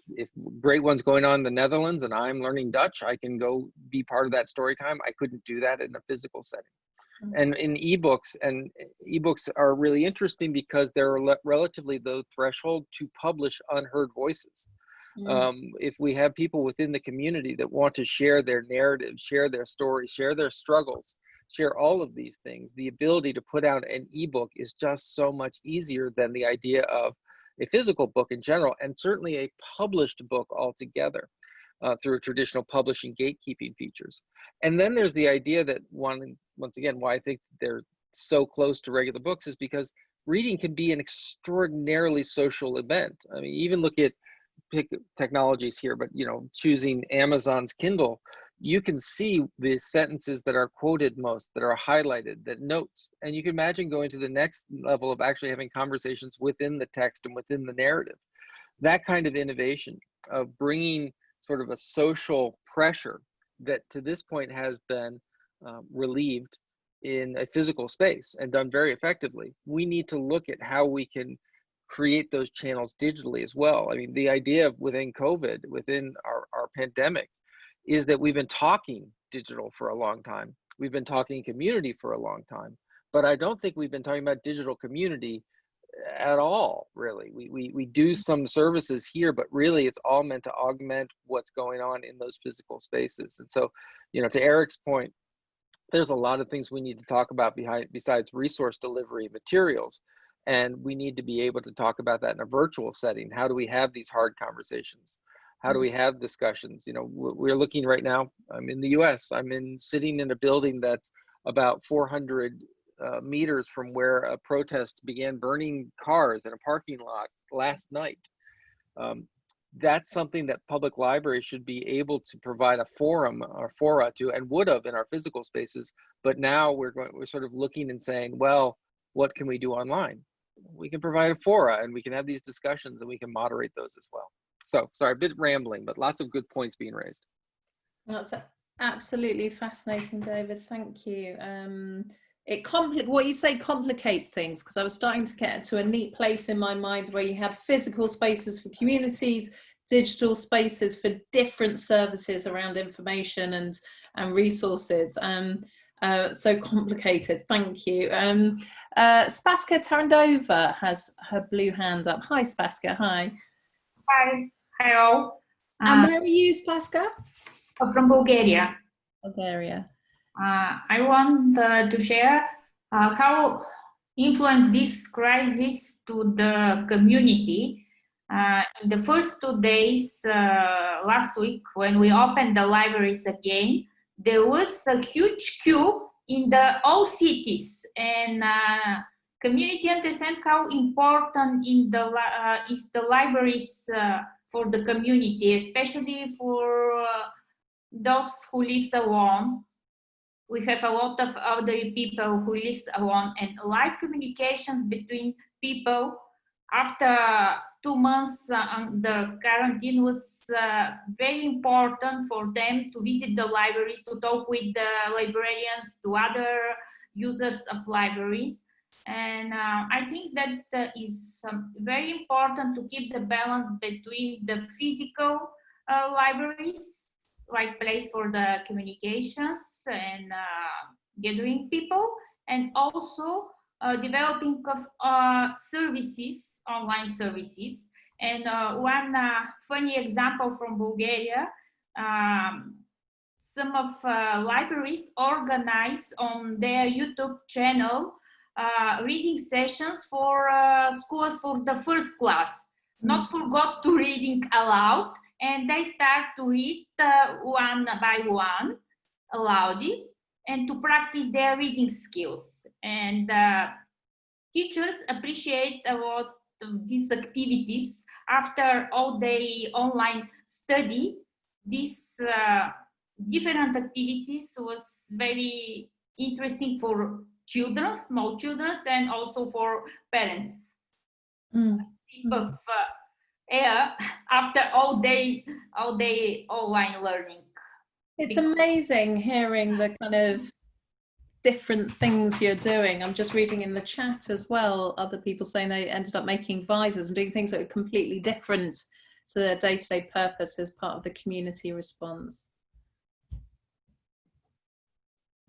great one's going on in the Netherlands and I'm learning Dutch, I can go be part of that story time. I couldn't do that in a physical setting. And in ebooks, and ebooks are really interesting because they're relatively low threshold to publish unheard voices. If we have people within the community that want to share their narrative, share their stories, share their struggles, share all of these things, the ability to put out an ebook is just so much easier than the idea of a physical book in general, and certainly a published book altogether. Through traditional publishing gatekeeping features. And then there's the idea that once again, why I think they're so close to regular books is because reading can be an extraordinarily social event. I mean, even look at pick technologies here, but you know, choosing Amazon's Kindle, you can see the sentences that are quoted most, that are highlighted, that notes, and you can imagine going to the next level of actually having conversations within the text and within the narrative. That kind of innovation of bringing sort of a social pressure that to this point has been relieved in a physical space and done very effectively. We need to look at how we can create those channels digitally as well. I mean, the idea of within COVID, within our pandemic, is that we've been talking digital for a long time. We've been talking community for a long time, but I don't think we've been talking about digital community at all, really. We do some services here, but really it's all meant to augment what's going on in those physical spaces. And so, you know, to Eric's point, there's a lot of things we need to talk about besides resource delivery materials. And we need to be able to talk about that in a virtual setting. How do we have these hard conversations? How do we have discussions? You know, we're looking right now, I'm in the US, sitting in a building that's about 400 meters from where a protest began burning cars in a parking lot last night. That's something that public libraries should be able to provide a forum or fora to, and would have in our physical spaces. But now we're sort of looking and saying, well, what can we do online? We can provide a fora and we can have these discussions and we can moderate those as well. So sorry, a bit rambling, but lots of good points being raised. That's absolutely fascinating, David. Thank you. What you say complicates things, because I was starting to get to a neat place in my mind where you had physical spaces for communities, digital spaces for different services around information and resources. So complicated. Thank you. Spaska Tarandova has her blue hand up. Hi, Spaska. Hi. Hi. Hi all. And where are you, Spaska? From Bulgaria. Bulgaria. I want to share how influenced this crisis to the community. In the first 2 days last week, when we opened the libraries again, there was a huge queue in all cities, and community understand how important is the libraries for the community, especially for those who live alone. We have a lot of elderly people who live alone, and live communications between people after 2 months the quarantine was very important for them to visit the libraries, to talk with the librarians, to other users of libraries. And I think that is very important to keep the balance between the physical libraries, like place for the communications and gathering people, and also developing of services, online services. And one funny example from Bulgaria, some of libraries organize on their YouTube channel reading sessions for schools for the first class, not forgot to reading aloud, and they start to read one by one aloud and to practice their reading skills. And teachers appreciate a lot of these activities. After all day online study, these different activities was very interesting for children, small children, and also for parents. Of air after all day online learning. It's amazing hearing the kind of different things you're doing. I'm just reading in the chat as well, other people saying they ended up making visors and doing things that are completely different to their day-to-day purpose as part of the community response.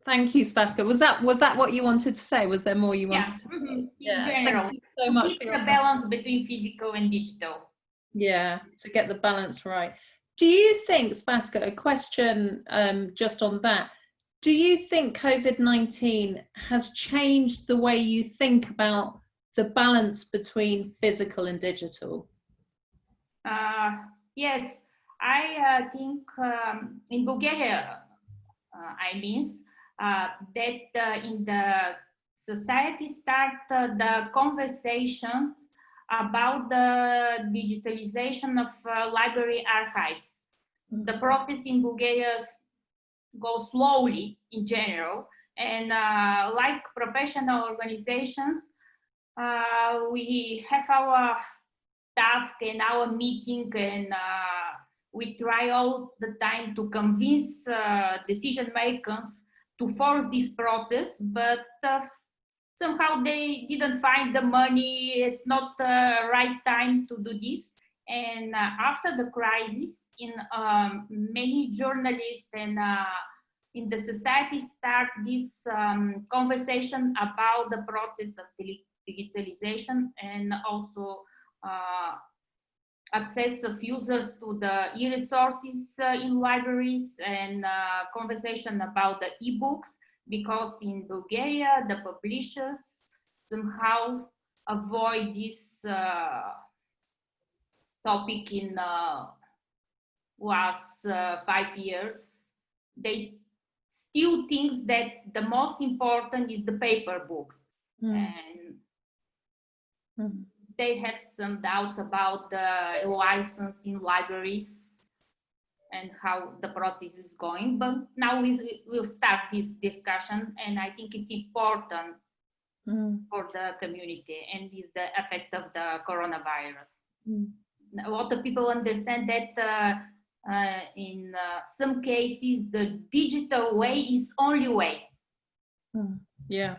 Thank you, Spaska. Was that what you wanted to say? Was there more you wanted to say? In Yeah, general, thank you so much keep the balance between physical and digital. Yeah, to get the balance right. Do you think, Spaska, a question just on that, do you think COVID-19 has changed the way you think about the balance between physical and digital? Yes, I think in Bulgaria, that in the society start the conversations about the digitalization of library archives. The process in Bulgaria goes slowly in general, and like professional organizations, we have our task and our meeting, and we try all the time to convince decision makers to force this process, but somehow they didn't find the money. It's not the right time to do this. And after the crisis, in many journalists and in the society start this conversation about the process of digitalization, and also access of users to the e-resources in libraries, and conversation about the ebooks, because in Bulgaria the publishers somehow avoid this topic in last 5 years. They still think that the most important is the paper books, and they have some doubts about the license in libraries and how the process is going. But now we'll start this discussion, and I think it's important for the community, and is the effect of the coronavirus. A lot of people understand that in some cases the digital way is only way. Yeah.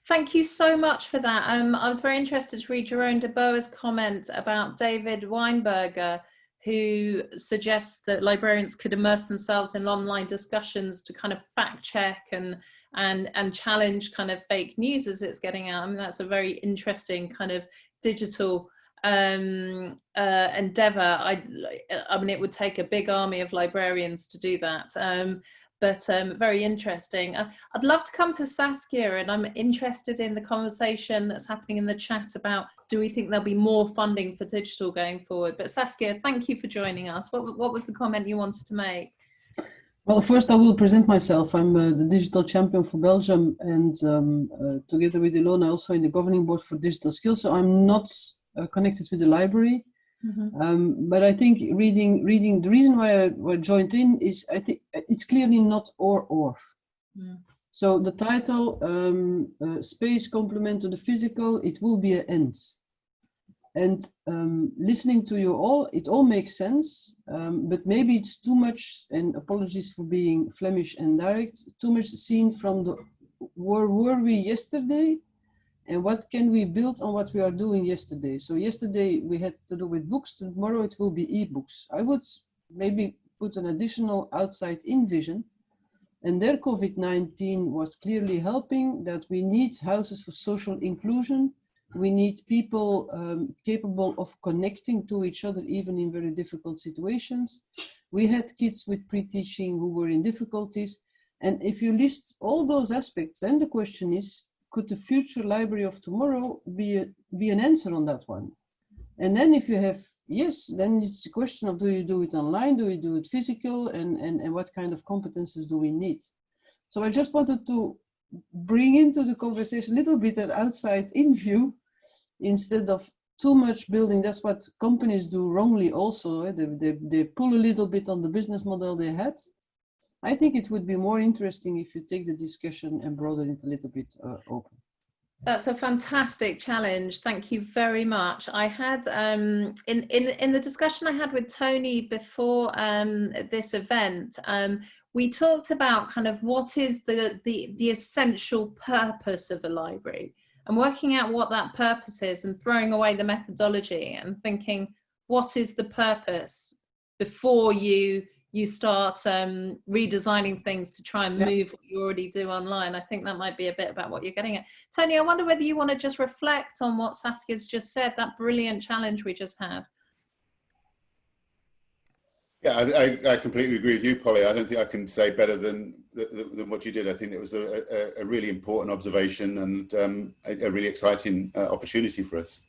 Thank you so much for that. I was very interested to read Jerome de Boer's comment about David Weinberger, who suggests that librarians could immerse themselves in online discussions to kind of fact check and challenge kind of fake news as it's getting out. I mean, that's a very interesting kind of digital endeavor. I mean, it would take a big army of librarians to do that. But very interesting. I'd love to come to Saskia, and I'm interested in the conversation that's happening in the chat about, do we think there'll be more funding for digital going forward? But Saskia, thank you for joining us. What was the comment you wanted to make? Well, first I will present myself. I'm the digital champion for Belgium, and together with Ilona, also in the governing board for digital skills. So I'm not connected with the library. But I think reading, the reason why I joined in is I think it's clearly not or. So the title, space complement to the physical, it will be an end. And listening to you all, it all makes sense, but maybe it's too much, and apologies for being Flemish and direct, too much seen from the where were we yesterday, and what can we build on what we are doing yesterday. So yesterday we had to do with books, tomorrow it will be ebooks. I would maybe put an additional outside-in vision, and there COVID-19 was clearly helping, that we need houses for social inclusion. We need people capable of connecting to each other, even in very difficult situations. We had kids with pre-teaching who were in difficulties. And if you list all those aspects, then the question is, could the future library of tomorrow be an answer on that one? And then if you have, yes, then it's a question of, do you do it online? Do you do it physical? And what kind of competences do we need? So I just wanted to bring into the conversation a little bit an outside-in view, instead of too much building. That's what companies do wrongly also. They pull a little bit on the business model they had. I think it would be more interesting if you take the discussion and broaden it a little bit open. That's a fantastic challenge. Thank you very much. I had in the discussion I had with Tony before this event, we talked about kind of what is the essential purpose of a library, and working out what that purpose is, and throwing away the methodology and thinking, what is the purpose before you start redesigning things to try and move what you already do online. I think that might be a bit about what you're getting at. Tony, I wonder whether you want to just reflect on what Saskia's just said, that brilliant challenge we just had. Yeah, I completely agree with you, Polly. I don't think I can say better than what you did. I think it was a really important observation and a really exciting opportunity for us.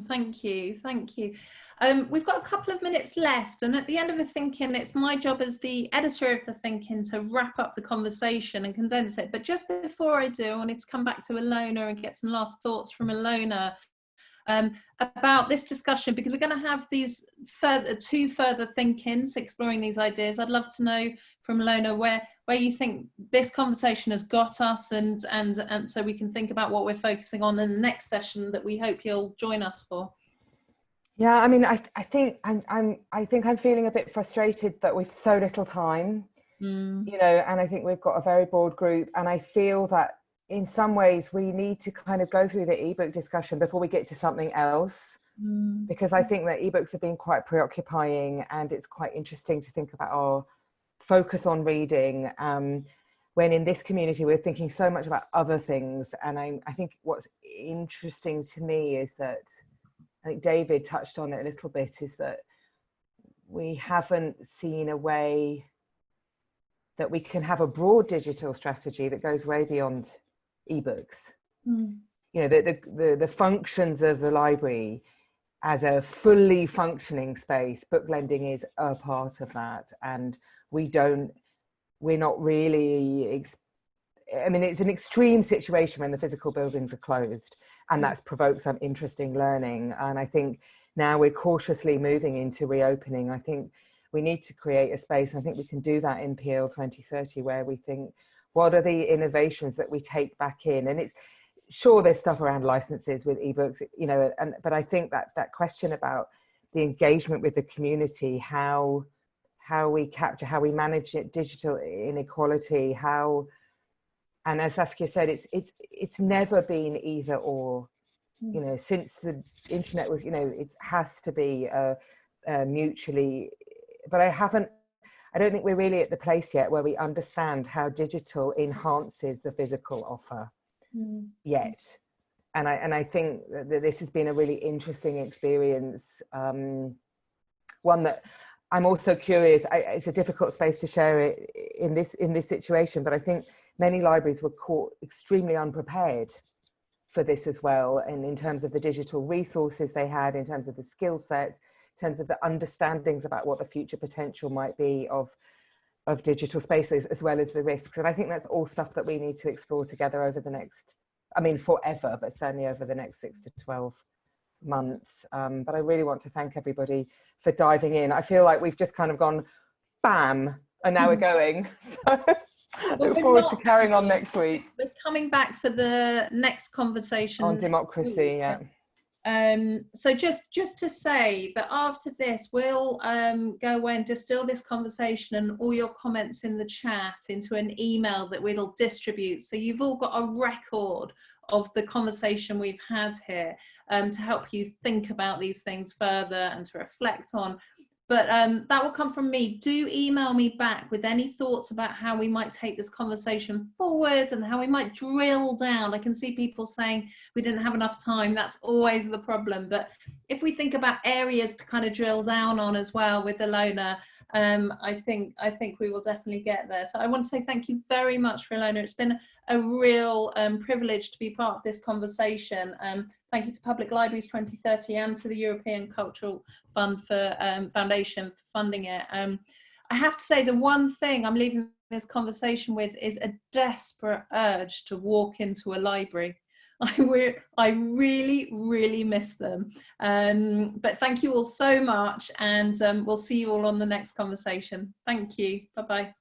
Thank you, thank you. We've got a couple of minutes left, and at the end of the Thinkin, it's my job as the editor of the Thinkin to wrap up the conversation and condense it. But just before I do, I wanted to come back to Ilona and get some last thoughts from Ilona about this discussion, because we're going to have these two further Thinkins exploring these ideas. I'd love to know from Ilona where you think this conversation has got us, and so we can think about what we're focusing on in the next session that we hope you'll join us for. Yeah, I mean, I think I'm feeling a bit frustrated that we've so little time, you know, and I think we've got a very broad group, and I feel that in some ways we need to kind of go through the ebook discussion before we get to something else, because I think that ebooks have been quite preoccupying, and it's quite interesting to think about our focus on reading when in this community we're thinking so much about other things. And I think what's interesting to me is that, I think David touched on it a little bit, is that we haven't seen a way that we can have a broad digital strategy that goes way beyond ebooks. You know, the functions of the library as a fully functioning space, book lending is a part of that, and we're not really, I mean, it's an extreme situation when the physical buildings are closed, and that's provoked some interesting learning. And I think now we're cautiously moving into reopening. I think we need to create a space, and I think we can do that in PL 2030, where we think, what are the innovations that we take back in? And it's, sure, there's stuff around licenses with ebooks, you know, but I think that question about the engagement with the community, how we capture, how we manage it, digital inequality, and as Saskia said, it's never been either or, you know, since the internet was, you know, it has to be mutually, but I don't think we're really at the place yet where we understand how digital enhances the physical offer yet. And I think that this has been a really interesting experience, one that I'm also curious, it's a difficult space to share it in this situation, but I think many libraries were caught extremely unprepared for this as well, and in terms of the digital resources they had, in terms of the skill sets, in terms of the understandings about what the future potential might be of digital spaces, as well as the risks. And I think that's all stuff that we need to explore together over the next, I mean, forever, but certainly over the next 6 to 12 months. But I really want to thank everybody for diving in. I feel like we've just kind of gone bam, and now we're going. So look forward to carrying on next week. We're coming back for the next conversation on democracy. Yeah. So just to say that after this, we'll go away and distill this conversation and all your comments in the chat into an email that we'll distribute. So you've all got a record of the conversation we've had here to help you think about these things further and to reflect on. But that will come from me. Do email me back with any thoughts about how we might take this conversation forward and how we might drill down. I can see people saying we didn't have enough time. That's always the problem. But if we think about areas to kind of drill down on as well with Ilona, I think we will definitely get there. So I want to say thank you very much for Ilona. It's been a real privilege to be part of this conversation. Thank you to Public Libraries 2030 and to the European Cultural Fund for Foundation for funding it. I have to say the one thing I'm leaving this conversation with is a desperate urge to walk into a library. I really, really miss them. But thank you all so much, and we'll see you all on the next conversation. Thank you. Bye-bye.